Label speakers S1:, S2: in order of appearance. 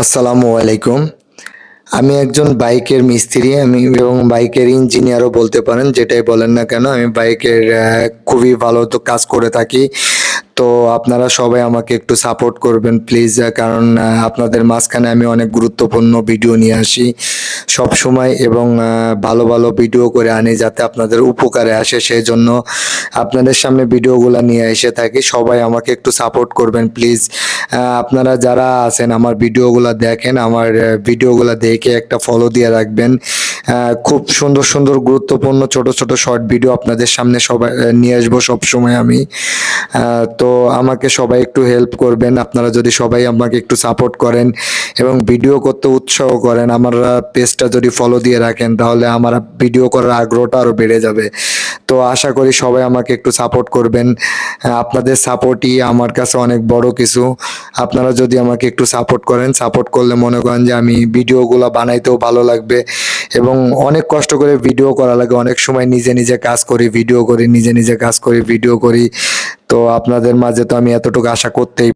S1: আসসালামু আলাইকুম। আমি একজন বাইকের মিস্ত্রি এবং বাইকের ইঞ্জিনিয়ারও বলতে পারেন, যেটাই বলেন না কেন আমি বাইকের খুবই ভালো তো কাজ করে থাকি। তো আপনারা সবাই আমাকে একটু সাপোর্ট করবেন প্লিজ, কারণ আপনাদের মাঝখানে আমি অনেক গুরুত্বপূর্ণ ভিডিও নিয়ে আসি সবসময় এবং ভালো ভালো ভিডিও করে আনি যাতে আপনাদের উপকারে আসে। সেই জন্য আপনাদের সামনে ভিডিওগুলো নিয়ে এসে থাকি। সবাই আমাকে একটু সাপোর্ট করবেন প্লিজ। আপনারা যারা আছেন আমার ভিডিওগুলো দেখেন, আমার ভিডিওগুলো দেখে একটা ফলো দিয়ে রাখবেন। খুব সুন্দর সুন্দর গুরুত্বপূর্ণ ছোট ছোট শর্ট ভিডিও আপনাদের সামনে সবাই নিয়ে আসবো সবসময় আমি। তো আমাকে সবাই একটু হেল্প করবেন। আপনারা যদি সবাই আমাকে একটু সাপোর্ট করেন এবং ভিডিও করতে উৎসাহ করেন, আমার পেজটা যদি ফলো দিয়ে রাখেন, তাহলে আমার ভিডিও করার আগ্রহটা আরও বেড়ে যাবে। তো আশা করি সবাই আমাকে একটু সাপোর্ট করবেন। আপনাদের সাপোর্টই আমার কাছে অনেক বড় কিছু। আপনারা যদি আমাকে একটু সাপোর্ট করেন, সাপোর্ট করলে মনে করেন যে আমি ভিডিওগুলো বানাইতেও ভালো লাগবে এবং অনেক কষ্ট করে ভিডিও করা লাগে। অনেক সময় নিজে নিজে কাজ করি, ভিডিও করি, নিজে নিজে কাজ করি, ভিডিও করি। তো আপনাদের মাঝে তো আমি এতটুকু আশা করতেই